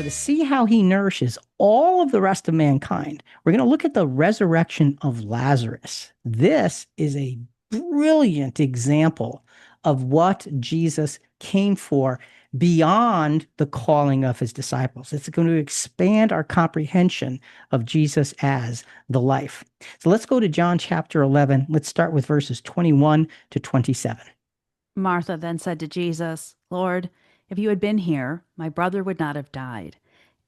So, to see how he nourishes all of the rest of mankind, we're going to look at the resurrection of Lazarus. This is a brilliant example of what Jesus came for beyond the calling of his disciples. It's going to expand our comprehension of Jesus as the life. So, let's go to John chapter 11. Let's start with verses 21 to 27. Martha then said to Jesus, Lord, if you had been here, my brother would not have died.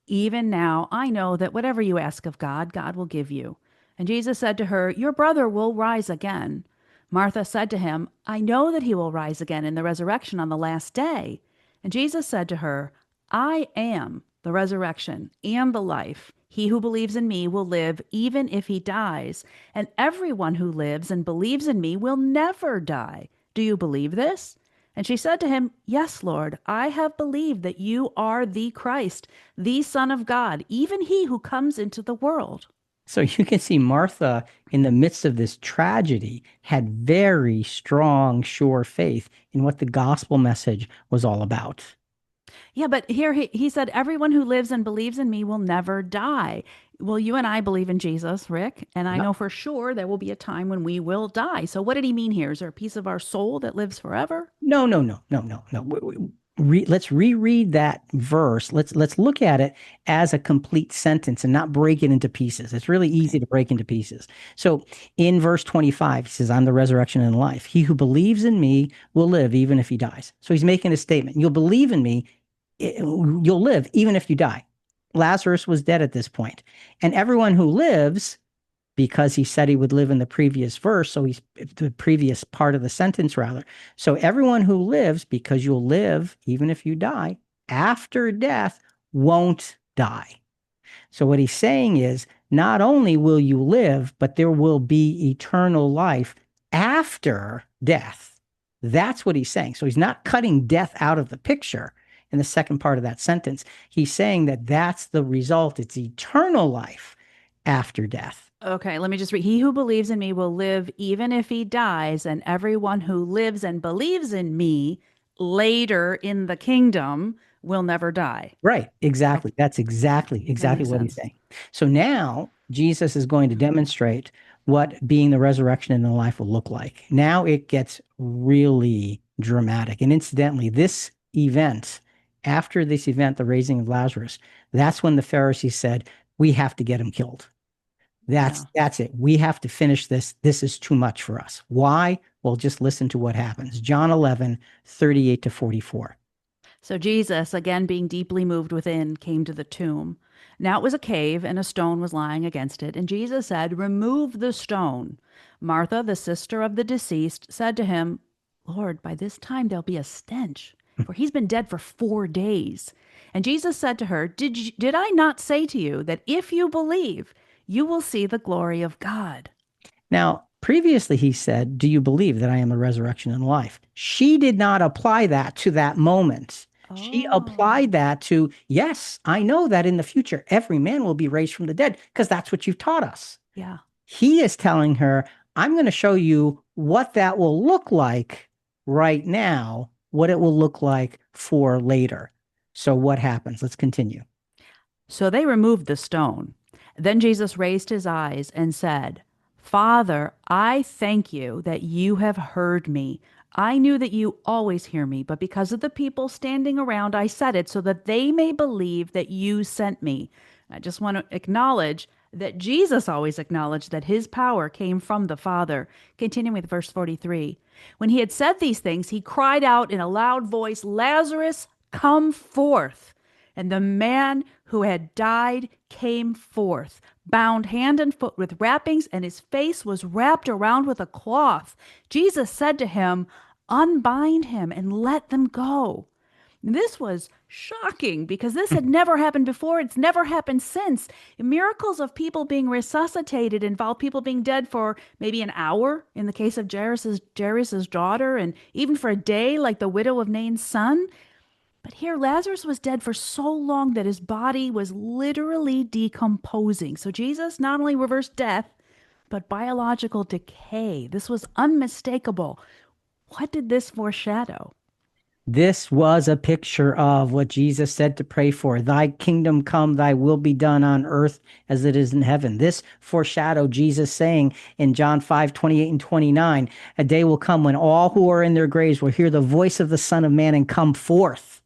Even now, I know that whatever you ask of God, God will give you. And Jesus said to her, Your brother will rise again. Martha said to him, I know that he will rise again in the resurrection on the last day. And Jesus said to her, I am the resurrection and the life. He who believes in me will live even if he dies, and everyone who lives and believes in me will never die. Do you believe this? And she said to him, Yes, Lord, I have believed that you are the Christ, the Son of God, even he who comes into the world. So you can see Martha, in the midst of this tragedy, had very strong, sure faith in what the gospel message was all about. Yeah, but here he said, Everyone who lives and believes in me will never die. Well, you and I believe in Jesus, Rick, and I Yep. know for sure there will be a time when we will die. So what did he mean here? Is there a piece of our soul that lives forever? No, no, no, no, no, no. Let's reread that verse. Let's look at it as a complete sentence and not break it into pieces. It's really easy Okay. to break into pieces. So in verse 25, he says, I'm the resurrection and life. He who believes in me will live even if he dies. So he's making a statement. You'll believe in me, you'll live even if you die. Lazarus was dead at this point. And everyone who lives, because he said he would live in the previous verse, so he's the previous part of the sentence, rather. So everyone who lives, because you'll live even if you die, after death won't die. So what he's saying is not only will you live, but there will be eternal life after death. That's what he's saying. So he's not cutting death out of the picture in the second part of that sentence. He's saying that that's the result. It's eternal life after death. Okay, let me just read. He who believes in me will live even if he dies, and everyone who lives and believes in me later in the kingdom will never die. Right. Okay, Exactly. That's that exactly makes what he's sense. saying. So now Jesus is going to demonstrate what being the resurrection and the life will look like. Now it gets really dramatic. And incidentally, after this event, the raising of Lazarus, that's when the Pharisees said, we have to get him killed. Yeah. That's it. We have to finish this. This is too much for us. Why? Well, just listen to what happens. John 11, 38 to 44. So Jesus, again being deeply moved within, came to the tomb. Now it was a cave, and a stone was lying against it. And Jesus said, Remove the stone. Martha, the sister of the deceased, said to him, Lord, by this time there'll be a stench, for he's been dead for 4 days. And Jesus said to her, did I not say to you that if you believe, you will see the glory of God? Now, previously he said, Do you believe that I am the resurrection and life? She did not apply that to that moment. She Oh, applied that to, yes, I know that in the future every man will be raised from the dead because that's what you've taught us. yeah. He is telling her, I'm going to show you what that will look like right now, what it will look like for later. So, what happens? Let's continue. So they removed the stone. Then Jesus raised his eyes and said, Father, I thank you that you have heard me. I knew that you always hear me, but because of the people standing around, I said it so that they may believe that you sent me. I just want to acknowledge that Jesus always acknowledged that his power came from the Father. Continuing with verse 43. When he had said these things, he cried out in a loud voice, Lazarus, come forth. And the man who had died came forth, bound hand and foot with wrappings, and his face was wrapped around with a cloth. Jesus said to him, Unbind him and let them go. This was shocking because this had never happened before. It's never happened since. Miracles of people being resuscitated involve people being dead for maybe an hour in the case of Jairus's daughter, and even for a day, like the widow of Nain's son. But here, Lazarus was dead for so long that his body was literally decomposing. So Jesus not only reversed death, but biological decay. This was unmistakable. What did this foreshadow? This was a picture of what Jesus said to pray for. Thy kingdom come, thy will be done on earth as it is in heaven. This foreshadowed Jesus saying in John 5:28 and 29, a day will come when all who are in their graves will hear the voice of the Son of Man and come forth.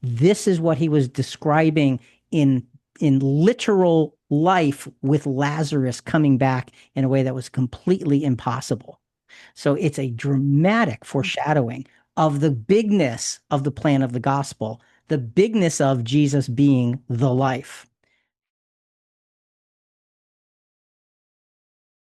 This is what he was describing in literal life with Lazarus coming back in a way that was completely impossible. So it's a dramatic foreshadowing of the bigness of the plan of the gospel, the bigness of Jesus being the life.